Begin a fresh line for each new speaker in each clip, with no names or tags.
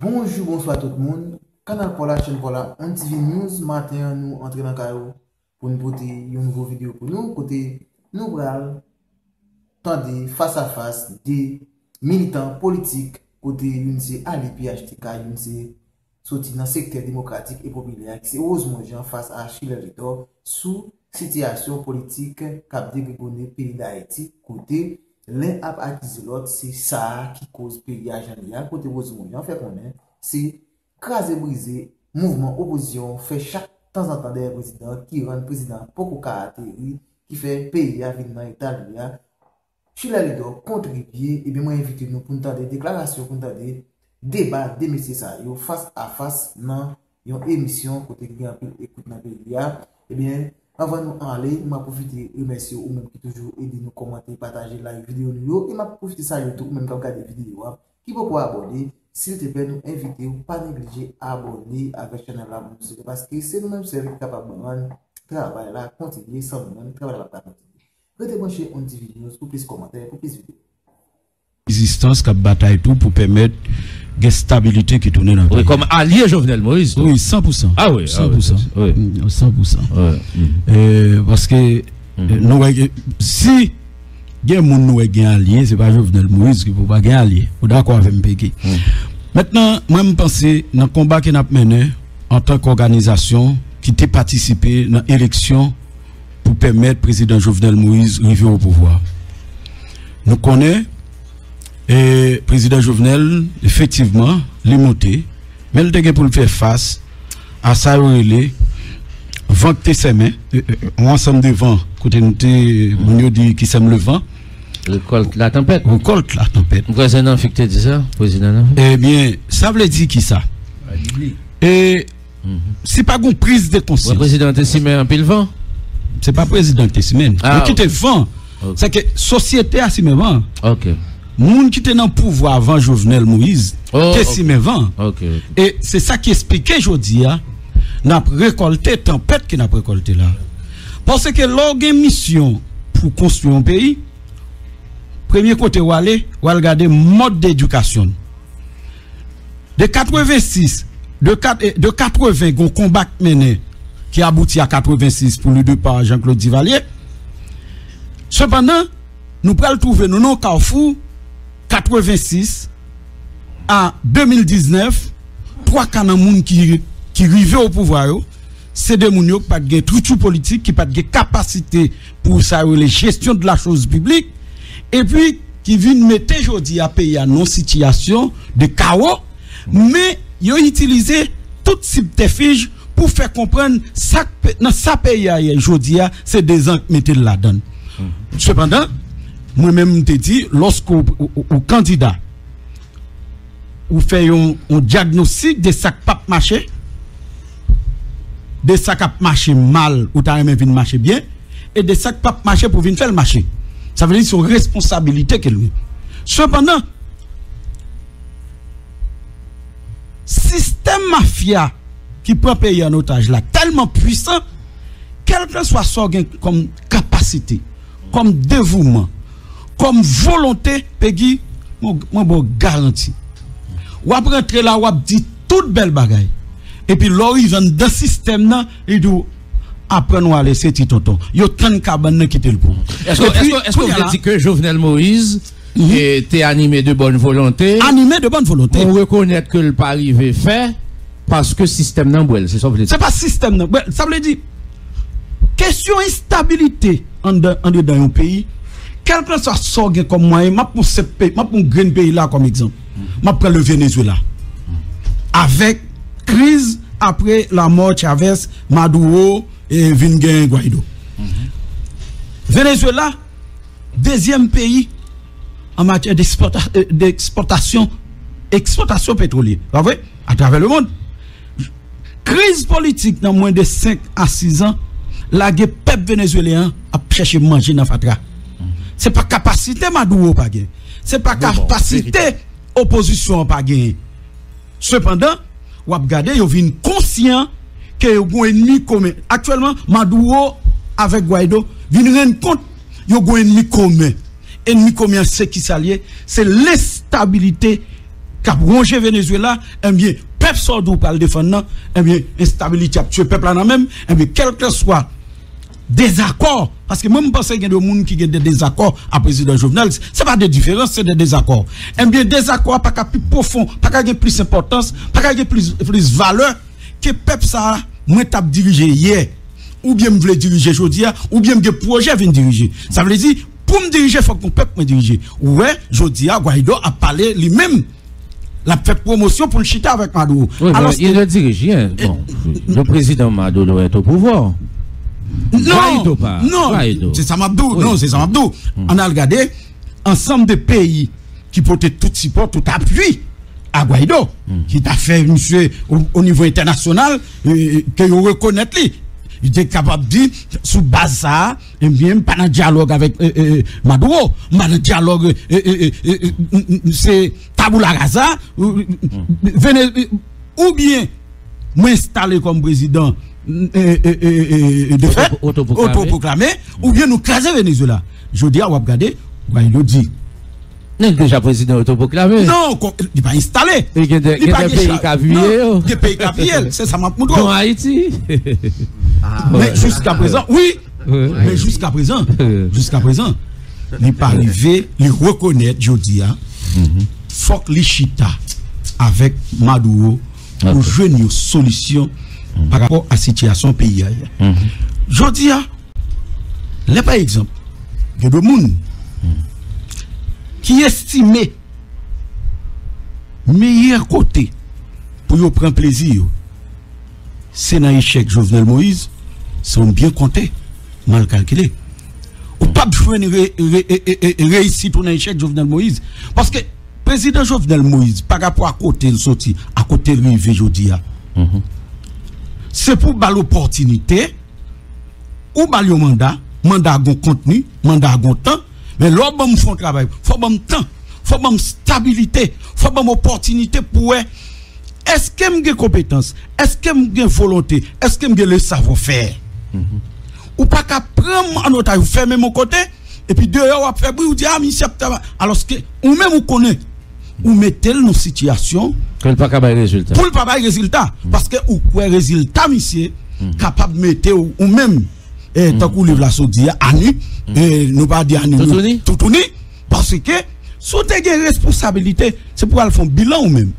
Bonjour, bonsoir tout le monde. Canal pour la chaîne pour la TV News. Matin, nous entrons dans le carreau pour nous porter une nouvelle vidéo pour nous. Côté, nous allons tendre face à face des militants politiques. Côté, une c'est Ali PHTK, une c'est sorti dans le secteur démocratique et populaire. C'est Osmo Jean face à Chile Ritor sous situation politique qu'a dégagé pays d'Haïti. Côté, l'un a accusé l'autre, c'est ça qui cause pays à Jean. Côté Osmo Jean fait qu'on est, c'est craser briser mouvement opposition fait chaque temps en temps des présidents qui rend le président beaucoup caractère qui fait pays à venir dans l'État. Chile Ritor contribuer et bien moi invité nous pour nous des déclarations, pour nous des débats des messieurs ça face à face dans une émission côté qui a écoute dans pays et bien avant de nous aller, je vais profiter de remercier ou même qui toujours aidé nous commenter, partager la vidéo et m'a profiter ça YouTube même quand regarder vidéo qui peut abonner s'il te plaît nous inviter ou pas négliger abonner avec chaîne là parce que c'est nous même qui capable de travailler là continuer sans nous même travailler là continuer. Restez branchés on TV News pour plus commentaires pour plus vidéos.
Résistance qui bataille tout pour permettre de stabilité qui tourne dans le pays.
Oui, comme allié Jovenel Moïse.
Oui, 100%.
Ah oui,
100%.
Oui.
100%.
Ouais.
Parce que nous, si il y a un qui est allié, ce n'est pas Jovenel Moïse qui ne peut pas être allié. Vous êtes d'accord avec Mpeki. Maintenant, moi, je pense dans le combat que nous avons mené en tant qu'organisation qui a participé dans l'élection pour permettre le président Jovenel Moïse d'arriver au pouvoir. Nous connaissons. Et le président Jovenel, effectivement, l'est monté, mais il a pour le faire face à ça, il vent qui sème, on ensemble de vent, côté nous dit qui sème le vent.
Récolte la tempête.
Récolte la tempête.
Pourquoi c'est un ficté dit ça, président?
Eh bien, ça veut dire qui ça? Et c'est pas une prise de conscience.
Le président est simé en pile vent?
C'est pas le président qui est simé. Mais qui était vent. C'est que la société a simé vent.
Ok.
Moun qui était dans le pouvoir avant Jovenel Moïse, et c'est ça qui expliquait aujourd'hui, n'a récolté tempête qui n'a récolté là. Parce que l'organe mission pour construire un pays, premier côté où aller, ou regarder mode d'éducation. De 86, de 80, un combat mené qui aboutit à 86 pour le départ par Jean-Claude Duvalier. Cependant, nous pourrons trouver nous non carrefour 86 à 2019, 3 canons qui arrivent au pouvoir, c'est des gens qui n'ont pas de structure politique, qui n'ont pas de capacité pour ça, les gestion de la chose publique, et puis qui viennent mettre aujourd'hui à payer à non situation de chaos, mais ils ont utilisé toutes ces subterfuges pour faire comprendre ça dans sa pays aujourd'hui, c'est des gens qui mettent là-dedans. Cependant, moi-même, je dis, lorsqu'au candidat, vous faites un diagnostic de ça qui pas marché, de ça qui marché mal, ou t'as même vu marcher bien, et de ça qui pas marché pour venir faire le marché. Ça veut dire son responsabilité que lui. Cependant, système mafia qui prend pays en otage là, tellement puissant, quel que soit son comme capacité, comme dévouement, comme volonté, Peggy, moi bon garantie. Ou après rentrer là, ou dit toute belle bagaille. Et puis là, ils vont dans le système là, ils disent après nous aller c'est tonton. Yo tant cabane qui te le pour.
Est-ce que vous dites que Jovenel Moïse était animé de bonne volonté? Animé de bonne volonté. On reconnaît que le pas arrivé fait parce que système nan boel, c'est ça vous dites. C'est
pas système nan, ça veut dire question instabilité en dans un pays. Quelqu'un soit sorgé comme moi, m'a pour ce pays, m'a pour grand pays là comme exemple. M'a prend le Venezuela. Avec crise après la mort Chavez, Maduro et Vingen Guaido. Venezuela, deuxième pays en matière d'exportation pétrolière. Vous voyez, à travers le monde. Crise politique dans moins de 5 à 6 ans, la peuple vénézuélien a cherché manger dans Fatra. C'est pas capacité Maduro pas gagner. C'est pas capacité opposition pas gagner. Cependant, ou regarder, yo vinn conscient que yo un ennemi commun. Actuellement, Maduro avec Guaido vinn rendre compte yo un ennemi commun. Ennemi commun c'est qui s'allier, c'est l'instabilité cap ronger Venezuela, eh bien, peuple sort d'où par le défendre, eh bien, instabilité a tué peuple là même, eh bien, quel que soit désaccord, parce que même pense qu'il y a des gens qui ont des désaccords à président Jovenel, c'est pas des différences, c'est des désaccords. Eh bien, désaccords pas qu'à plus profond, pas qu'à plus importance, pas qu'à plus valeur que peuple ça, moi t'as dirigé hier, ou bien me voulait diriger aujourd'hui, ou bien me projet vient diriger. Ça veut dire, pour me diriger, il faut que mon peuple me dirige. Ouais, aujourd'hui, Guaido a parlé lui-même. La fait promotion pour le chita avec Maduro.
Oui, alors, il le dirige. Bon, le président Maduro est au pouvoir.
Non, c'est ça Mabdou. Non, c'est ça Mabdou. On a regardé ensemble de pays qui portaient tout support, tout appui à Guaido, qui t'a fait, monsieur, au niveau international, que vous reconnaissez. Il était capable de dire, sous base ça, et bien, pas un dialogue avec Maduro, pas un dialogue, c'est Tabula Rasa, ou bien, m'installer comme président de fait, autoproclamé, ou bien nous craser Venezuela. Je dis à Wabgade, il dit.
Il est déjà président autoproclamé.
Non, il n'est pas installé.
Il y a des pays qui ont vu.
Des pays qui ont vu, c'est ça m'a montré.
En Haïti.
Mais jusqu'à présent, oui. Mais jusqu'à présent, il n'est pas arrivé, il reconnaît, je dis, faut que les chita avec Maduro pour jouer une solution par rapport à la situation pays. Je dis, là par exemple, il y a des gens qui estiment meilleur côté pour prendre plaisir, c'est dans l'échec Jovenel Moïse, sont bien comptés, mal calculés. Ou pas besoin de réussir pour l'échec Jovenel Moïse. Parce que le président Jovenel Moïse, par rapport à côté de sorti, à côté de l'arrivée aujourd'hui, c'est pour l'opportunité, ou le mandat a un contenu, mandat a un temps, mais l'homme me font travail, faut bon temps, faut bon stabilité, faut bon opportunité pour est-ce que j'ai compétence, est-ce que j'ai volonté, est-ce que j'ai le savoir-faire. Ou pas qu'à prendre en otage, vous fermez mon côté, et puis dehors, vous faites bruit, vous dites, ah, mi-septembre, alors que, ou même vous connaissez, ou mettez nos situations,
pour ne pas avoir résultat.
Pour ne pas avoir résultat. Parce que, ou quoi résultat, monsieur, capable de mettre, ou même, tant qu'on livre la sodia, Annie, et nous pas dire Annie, tout parce que, si vous avez une responsabilité, c'est pour aller faire un bilan ou même.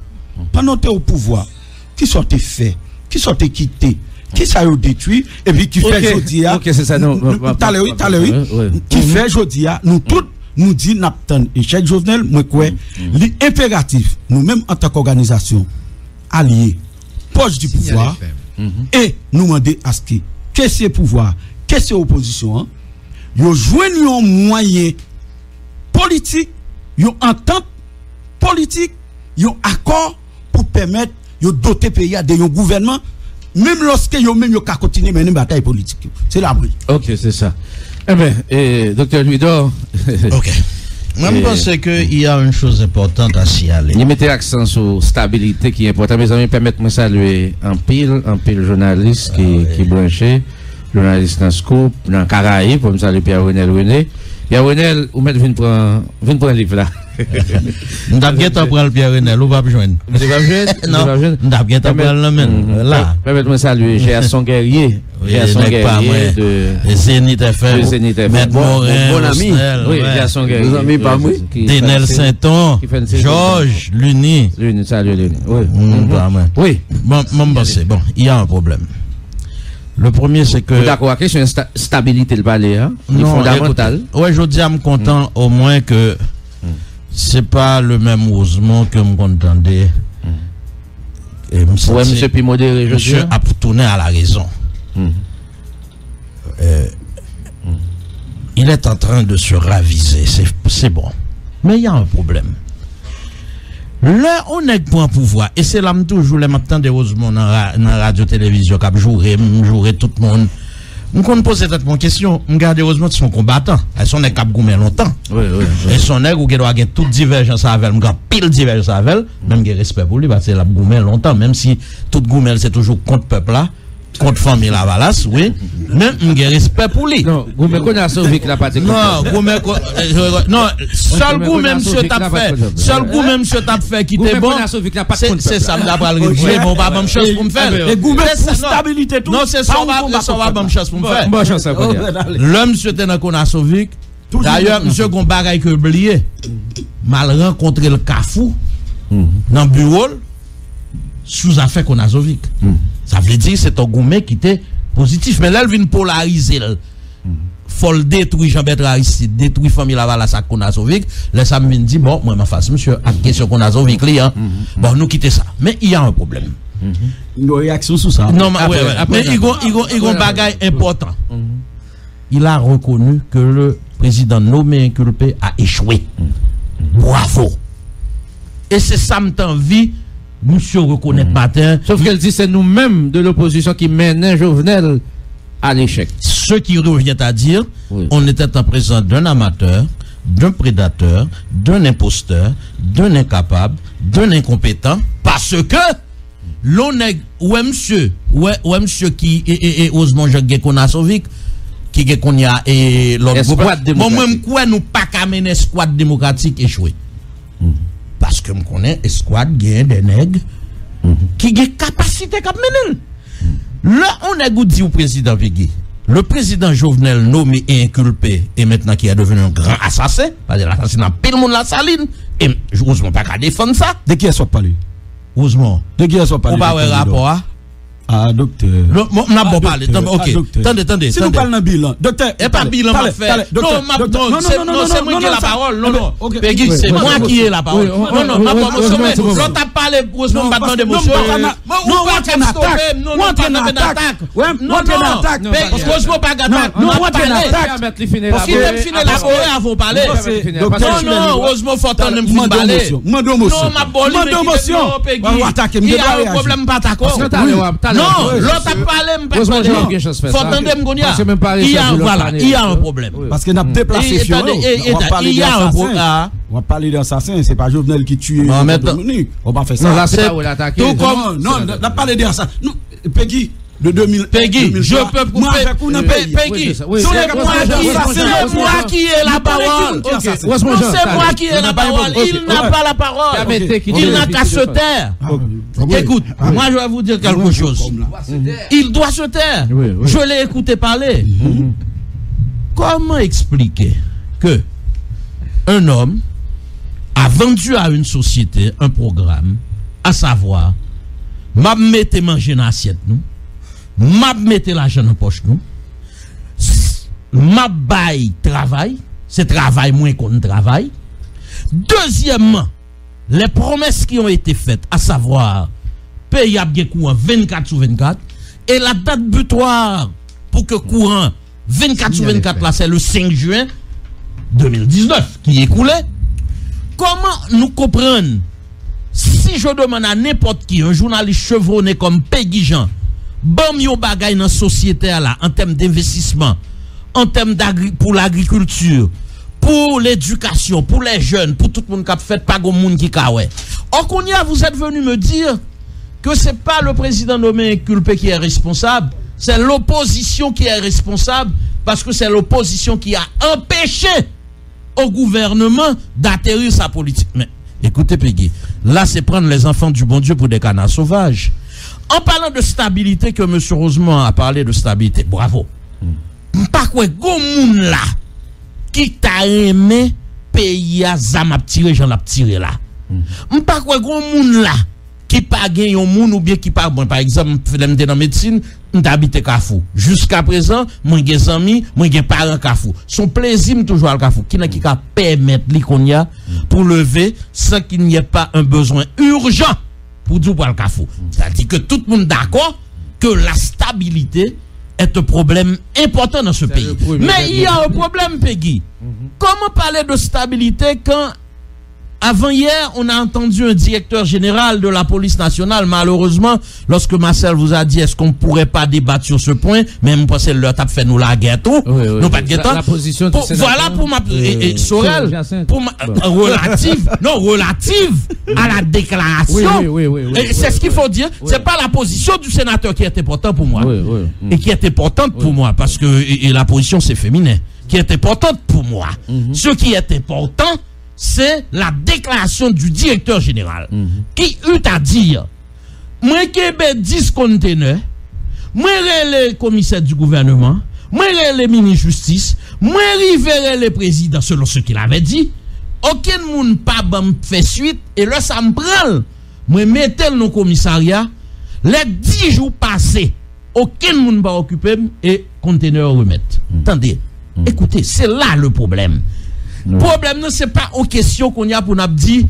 Pendant que vous au pouvoir, qui sont fait, qui sont quittés, qui ça a détruit, et puis qui fait Jodia.
Ok, c'est ça, non.
Qui fait Jodia, nous tous, nous dit Napton et Cheikh Jovenel, moi quoi, l'impératif, nous-mêmes en tant qu'organisation, alliés, proche du pouvoir, et nous demander à ce que, qu'est-ce que pouvoir, qu'est-ce que opposition, ils joignent un moyen politique, ils entente politique, ils accord pour permettre de doter le pays de un gouvernement, même lorsque ils même continuer à mener une bataille politique. C'est l'abri.
Ok, c'est ça. Eh bien, docteur Louis-Dor.
Ok. Moi, je pense qu'il y a une chose importante à signaler.
Il mettait accent sur stabilité qui est important. Mes amis, permettez-moi de saluer un pile journaliste qui branché, journaliste dans Scoop, dans Caraïbes, pour me saluer Pierre-Renel René. Pierre-Renel, vous mettez vite pour un livre là.
Nous avons bien pour le Pierre-Renel, ou pas joindre.
Vous ne pas joindre?
Non, nous avons bien pour le même. Là.
Permettez-moi de saluer Gerson Guerrier. Gerson Guerrier de
Zénith FM. Maître Morin.
Bon ami. Oui, Gerson Guerrier. Nos amis, pas moi.
Denel Saint-On. Georges Luni.
Salut Luni.
Oui. Bon, il y a un problème. Le premier, c'est que.
D'accord, la question de stabilité, le palais, hein? Fondamental.
Ouais, je dis, je suis content au moins que c'est pas le même osement que je m'entendais.
Ouais, monsieur Pimodé,
monsieur a tourné à la raison. Il est en train de se raviser, c'est bon. Mais il y a un problème. Là, on est pour un pouvoir, et c'est là que toujours les matins de Rosemont dans la radio-télévision, qui jouer tout le monde. On ne pose peut-être mon question, on garde Rosemont son combattant, elles sont des cap goumé longtemps. Et son nègre ou qui doit avoir toute divergence avec elle, pile divergence avec elle, même qu'il respect pour lui, parce que la goumé longtemps, même si toute goumé c'est toujours contre peuple là, contre famille Lavalas, oui. Mais j'ai respect pour lui.
Non, vous me connaissez avec la partie.
Non, non, seul goût même monsieur t'a fait. Seul goût même monsieur t'a fait qui était bon. C'est ça d'après le régime, bon pas bonne chance pour me faire.
Et goût pour stabilité tout.
Non, c'est ça va bonne chance pour me faire.
Bonne chance à vous.
L'homme monsieur était dans Konasovic. D'ailleurs, monsieur Gombagay que oublié. Mal rencontré le Kafou dans le bureau sous affaire Konasovic. Ça veut dire que c'est un gourmet qui était positif. Mais là, il vient polariser. Faut le détruire Jean-Bertrand Aristide, détruire famille Lavalas à Konasovic. Là, ça me dit, bon, moi, ma face, monsieur, à question Konasovic, bon, nous quittons ça. Mais il y a un problème.
Une réaction sur ça.
Non, mais il y a un bagage important. Il a reconnu que le président nommé inculpé a échoué. Bravo. Et c'est ça, m'envie. Monsieur reconnaît matin.
Sauf qu'elle dit c'est nous-mêmes de l'opposition qui mènent Jovenel à l'échec.
Ce qui revient à dire, on était en présence d'un amateur, d'un prédateur, d'un imposteur, d'un incapable, d'un incompétent, parce que l'on est, ouais monsieur qui est Osmond Jacques Konasovic, qui est qu'on y a et l'autre. Moi-même, quoi, nous pas qu'à mener escouade démocratique échoué. Parce que je connais escouade gagne des nègres qui ont capacité à mener. Là, on a dit au président Vigui, le président Jovenel nommé et inculpé, et maintenant qui est devenu un grand assassin, parce que l'assassinat pile le monde la saline, et heureusement pas qu'à défendre ça.
De qui est-ce qu'on parle?
Heureusement.
De qui est-ce qu'on parle?
On va avoir un rapport à.
Ah, docteur.
Non, on n'a pas parlé. Ok. Attendez.
Si nous parlons d'un bilan, docteur.
Et pas bilan, m'a fait. Non, c'est moi qui ai la parole. Non. Peggy, c'est moi qui ai la parole. Non, ma promotion. L'autre a parlé, heureusement, pas de d'émotion. Non, on va en attaque. Non, heureusement, pas d'attaque. Non, on va en attaque. Parce qu'il aime finir la forêt avant de parler. Non, heureusement, faut attendre me parler. Non, ma promotion. Il y a un problème, pas d'accord. Non, l'autre a parlé, faut attendre il y a un problème.
Parce que n'a déplacé il y a un problème. On va parler d'assassin, c'est pas Jovenel qui tue. On va faire ça.
Non, là c'est pas où l'attaquer.
Non, on a parlé d'assassin. Peggy de 2000.
Peggy, je peux Peggy. C'est moi qui ai la parole. C'est moi qui ai la parole. Il n'a pas la parole. Il n'a qu'à se taire. Écoute, moi je vais vous dire quelque chose. Il doit se taire. Je l'ai écouté parler. Comment expliquer que un homme a vendu à une société un programme, à savoir, m'a mette manger dans l'assiette nous, m'a mette l'argent dans poche nous, m'a bail travail, c'est travail moins qu'on travaille. Deuxièmement, les promesses qui ont été faites, à savoir, payer à bien courant 24 sur 24, et la date butoir pour que courant 24 sur 24 là, c'est le 5 juin 2019 qui est écoulé. Comment nous comprendre si je demande à n'importe qui, un journaliste chevronné comme Peggy Jean, bon yo bagay dans société là en termes d'investissement, en termes pour l'agriculture, pour l'éducation, pour les jeunes, pour tout le monde qui a fait pas grand monde qui ka ouais. Or qu'on y a, vous êtes venu me dire que c'est pas le président nommé inculpé qui est responsable, c'est l'opposition qui est responsable parce que c'est l'opposition qui a empêché au gouvernement d'atterrir sa politique. Mais écoutez Peggy, là c'est prendre les enfants du bon Dieu pour des canards sauvages. En parlant de stabilité, que M. Rosemont a parlé de stabilité, bravo. Pas quoi, gon moun là, qui t'a aimé, pays à zam a tiré, j'en a tiré là. Pas quoi, gon moun là, qui pas gagné un moun ou bien qui pas, bon, par exemple, dans la médecine, d'habiter Kafou. Jusqu'à présent, moi j'ai des amis, moi j'ai parents Kafou. Son plaisir toujours à Kafou. Qui n'a qui qu'à permettre qu'on y a pour lever sans qu'il n'y ait pas un besoin urgent pour dire pour le Kafou. C'est-à-dire que tout le monde d'accord que la stabilité est un problème important dans ce pays. Mais il y a un problème, Peggy. Comment parler de stabilité quand Avant-hier, on a entendu un directeur général de la police nationale. Malheureusement, lorsque Marcel vous a dit est-ce qu'on ne pourrait pas débattre sur ce point, même parce que leur tape fait nous la guerre tout. Non, pas de guerre.
La position du sénateur.
Voilà pour ma Sorel, pour ma relative, non, relative à la déclaration.
Oui.
C'est ce qu'il faut dire. C'est pas la position du sénateur qui est importante pour moi. Et qui est importante pour moi parce que la position c'est féminin. Qui est importante pour moi. Ce qui est important, c'est la déclaration du directeur général qui eut à dire moi Québec 10 conteneurs, moi le commissaire du gouvernement, moi le ministre justice, moi riverai le président selon ce qu'il avait dit. Aucun monde pas fait suite et là ça me prend. Moi mettez le commissariat les 10 jours passés, aucun monde pas occupé et conteneur remettre. Attendez, écoutez, c'est là le problème. Le problème, c'est pas aux questions qu'on y a pour nous dire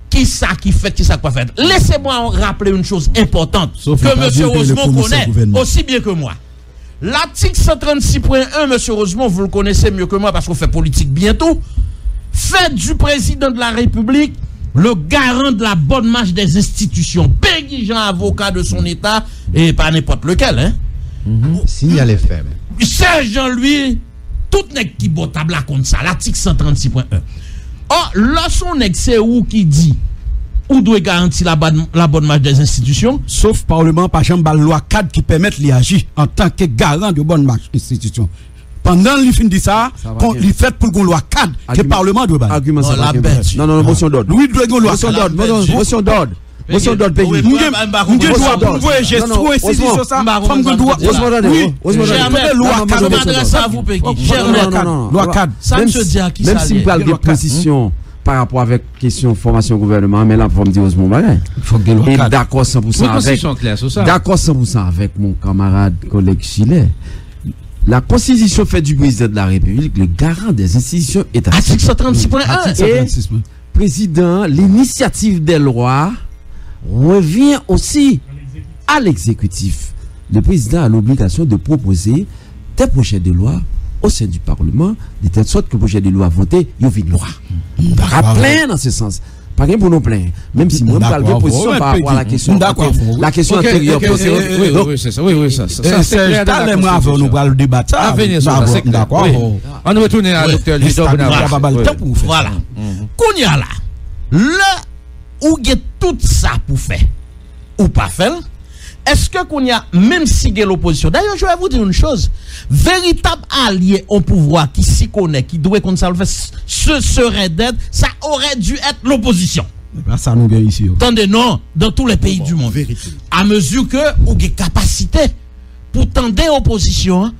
qui ça qui fait, qui ça quoi fait. Laissez-moi rappeler une chose importante que M. Rosemont connaît aussi bien que moi. L'article 136.1, M. Rosemont, vous le connaissez mieux que moi parce qu'on fait politique bientôt, fait du président de la République le garant de la bonne marche des institutions. Peggy Jean, avocat de son État, et pas n'importe lequel. Hein?
Signal FM.
C'est Jean-Louis. Tout nèg qui bon table contre ça, l'article 136.1. Or, lorsqu'on nèg c'est où qui dit ou doit garantir la bonne marche des institutions,
sauf Parlement par exemple la loi cadre qui permet d'y agir en tant que garant de bonne marche institution. Pendant le fin de ça, il fait pour qu'on loi cadre que le Parlement doit battre.
Argument ça. Non, motion d'ordre.
Oui, doit loi
motion d'ordre. Motion d'ordre. Motion d'ordre pays.
On doit pouvoir gestion institution ça. Comme qu'on doit. Oui.
Loi cadre m'adresse à vous Peggy.
Loi cadre.
Ça me dit à qui ça.
Même si vous parlez de position par rapport avec question formation gouvernement, mais là pour me dire Osmond Bagay. Et d'accord 100% avec. D'accord 100% avec mon camarade collègue Chile. La Constitution fait du président de la République le garant des institutions étatiques.
Article 136.1.
Et président, l'initiative des lois revient aussi à l'exécutif. Le président a l'obligation de proposer des projets de loi au sein du Parlement, de telle sorte que le projet de loi voté, il y a une loi. Plein dans ce sens. Pas rien pour nous plaindre. Même si moi, je parle de position par rapport à la question. La question antérieure.
Oui, c'est ça. Oui, ça.
C'est pas moi avant nous parler de débat.
D'accord. On retourne à Dr. Lidor.
Voilà. Qu'on y a là, où il y a tout ça pour faire, ou pas faire, est-ce que qu'on y a, même si il y a l'opposition, d'ailleurs, je vais vous dire une chose, véritable allié au pouvoir qui s'y connaît, qui doit qu'on ça le fait, ce serait d'être, ça aurait dû être l'opposition.
Ça nous vient ici.
Attendez, non, dans tous les pays du monde. À mesure que, ou avez capacité pour tendre l'opposition,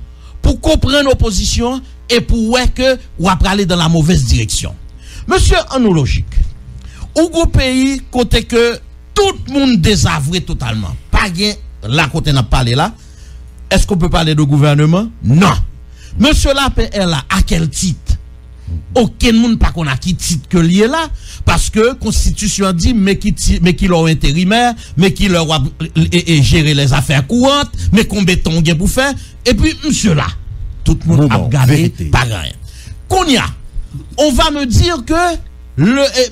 pour comprendre l'opposition, et pour ouais que, ou après aller dans la mauvaise direction. Monsieur, en logique, au pays, côté que tout le monde désavoué totalement. Pas bien, là, côté n'a parlé là. Est-ce qu'on peut parler de gouvernement? Non. Monsieur Lapé est là, à quel titre? Aucun monde pas qu'on a qui titre que lié là. Parce que Constitution dit, mais qui leur intérimaire, mais qui leur a gérer les affaires courantes, mais combien de temps il pour faire. Et puis, monsieur là, tout le monde a regardé, pas rien. Qu'on y a, on va me dire que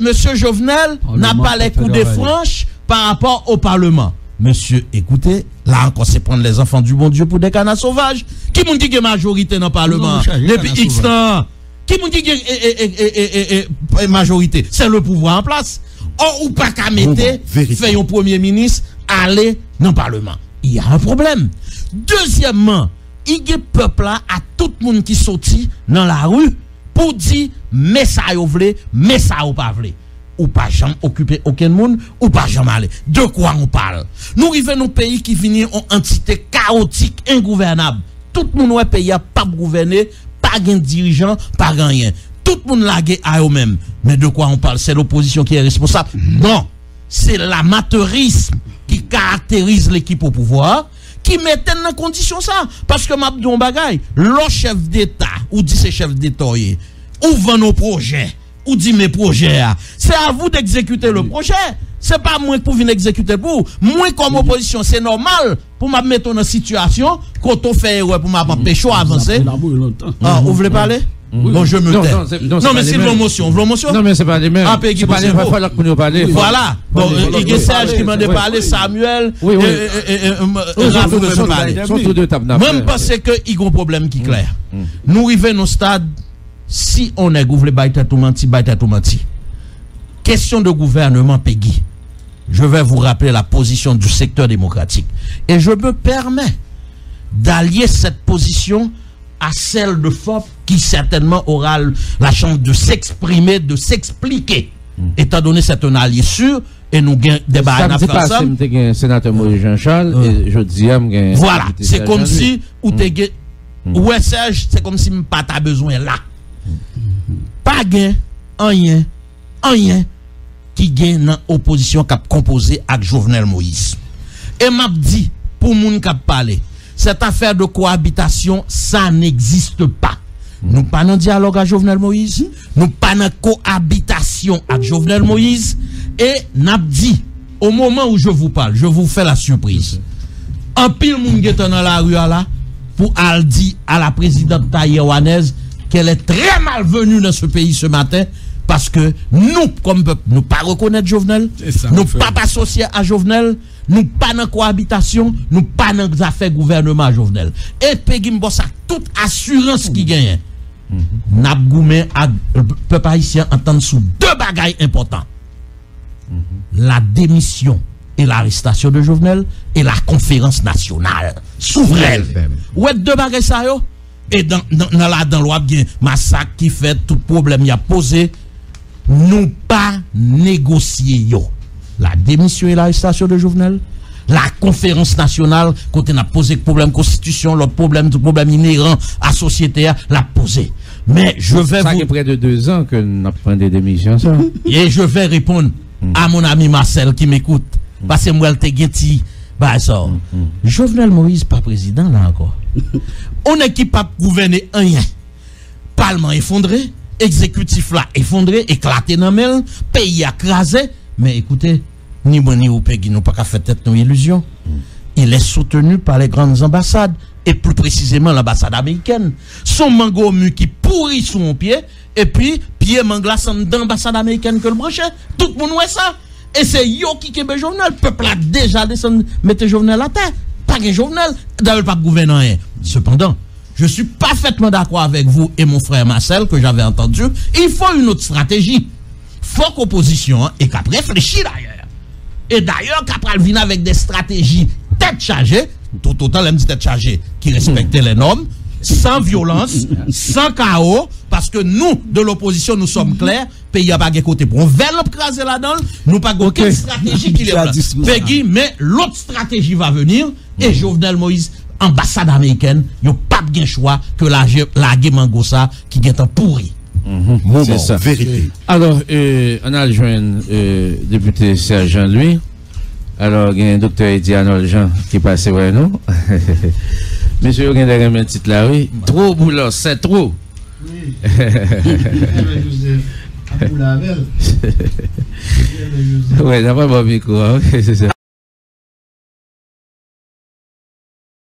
monsieur Jovenel n'a pas les coups de franche par rapport au Parlement. Monsieur, écoutez, là encore, c'est prendre les enfants du bon Dieu pour des canards sauvages. Qui m'ont dit qu'il y a majorité dans le Parlement? Depuis X temps. Qui m'ont dit qu'il y a majorité? C'est le pouvoir en place. Or, ou pas qu'à mettre, fait un premier ministre, aller dans le Parlement. Il y a un problème. Deuxièmement, il y a peuple là, à tout le monde qui sortit dans la rue pour dire, mais ça y est, mais ça y est pas vle. Ou pas jamais occuper aucun monde, ou pas jamais aller. De quoi on parle? Nous arrivons dans un pays qui finit en entité chaotique, ingouvernable. Tout le monde est pays à pas gouverner, pas de dirigeant, pas rien. Tout le monde lagué à eux-mêmes. Mais de quoi on parle? C'est l'opposition qui est responsable? Non. C'est l'amateurisme qui caractérise l'équipe au pouvoir, qui mettent dans condition ça. Parce que Mabdou Bagay, le chef d'État, ou dit c'est chef d'État, ou vend nos projets, ou dit mes projets, c'est à vous d'exécuter le projet. C'est pas moi qui venir exécuter pour. Moi, comme opposition, c'est normal pour me mettre dans une situation, quand on fait erreur pour m'empêcher d'avancer. Vous voulez parler? Bon, je me tais. Non, mais c'est une motion.
Non, mais c'est pas les mêmes.
Ah, Peggy,
c'est pas les mêmes. Il faut nous parler.
Voilà. Bon, il y a Serge qui m'a parlé, Samuel,
oui.
Sont tous deux tables. Même parce qu'il y a un problème qui est clair. Nous arrivons au stade, si on est gouverné, tout menti. Question de gouvernement, Peggy. Je vais vous rappeler la position du secteur démocratique. Et je me permets d'allier cette position à celle de FOP qui certainement aura la chance de s'exprimer, de s'expliquer. Étant donné que c'est un allié sûr et nous gagnons des barres à faire ça.
C'est sénateur Maurice Jean-Charles et je dis
voilà, c'est comme si ou ouais Serge, c'est comme si pas ta besoin là. Pas gain rien qui gagne dans l'opposition qui a composé avec Jovenel Moïse. Et m'a dit pour moun qui a parlé, cette affaire de cohabitation, ça n'existe pas. Nous pas dans dialogue avec Jovenel Moïse, nous pas dans cohabitation avec Jovenel Moïse, et n'a dit, au moment où je vous parle, je vous fais la surprise. Un pile moun qui est dans la rue là, pour dire à la présidente taïwanaise qu'elle est très malvenue dans ce pays ce matin, parce que nous, comme peuple, nous pas reconnaître Jovenel, nous pas associer à Jovenel, nous pas dans cohabitation, nous pas dans affaires gouvernement à Jovenel. Et Peggy Mbossa, toute assurance qui gagne, n'a goumé à peuple haïtien entendre sous deux bagailles importants. La démission et l'arrestation de Jovenel et la conférence nationale souveraine. Ouais, deux bagailles ça yo. Et dans loi bien massacre qui fait tout problème y a posé, nous pas négocier yo. La démission et l'arrestation de Jovenel, la conférence nationale, quand on a posé le problème constitution, le problème inhérent à la société, l'a posé. Mais je vais
ça fait près de 2 ans que nous avons pris des démissions. Ça.
Et je vais répondre à mon ami Marcel qui m'écoute. Parce que moi, je t'ai bah ça. Jovenel Moïse, pas président là encore. On est qui pas gouverner rien. Parlement effondré, exécutif là effondré, éclaté dans le pays écrasé. Mais écoutez, ni moi ni ou Peggy n'ont pas qu'à faire tête nos illusions. Il est soutenu par les grandes ambassades, et plus précisément l'ambassade américaine. Son mango mu qui pourrit son pied, et puis, pied manglas dans l'ambassade américaine que le branché. Tout le monde voit ça. Et c'est yo qui kebe Jovenel. Le peuple a déjà descendu, mettez Jovenel à terre. Pas que Jovenel, d'ailleurs pas gouvernement. Cependant, je suis parfaitement d'accord avec vous et mon frère Marcel, que j'avais entendu. Il faut une autre stratégie. Faut qu'opposition, et qu'après réfléchir d'ailleurs. Et d'ailleurs, qu'après elle vient avec des stratégies tête chargée, tout autant elle dit tête chargée, qui respectait les normes, sans violence, sans chaos, parce que nous, de l'opposition, nous sommes clairs, pays n'a pas de côté pour on va l'emcraser là-dedans, nous pas aucune stratégie qui est là. Peggy, mais l'autre stratégie va venir, et Jovenel Moïse, ambassade américaine, il n'y a pas de choix que la Mangosa qui est en pourri.
C'est ça. Vérité. Alors, on a rejoint député Serge Jean-Louis. Alors, il y a un docteur Eddie Arnold Jean qui passe vers nous. Monsieur, vous avez un titre là, oui. Trop boulot, c'est trop. Oui. Oui, d'après mon micro, c'est ça.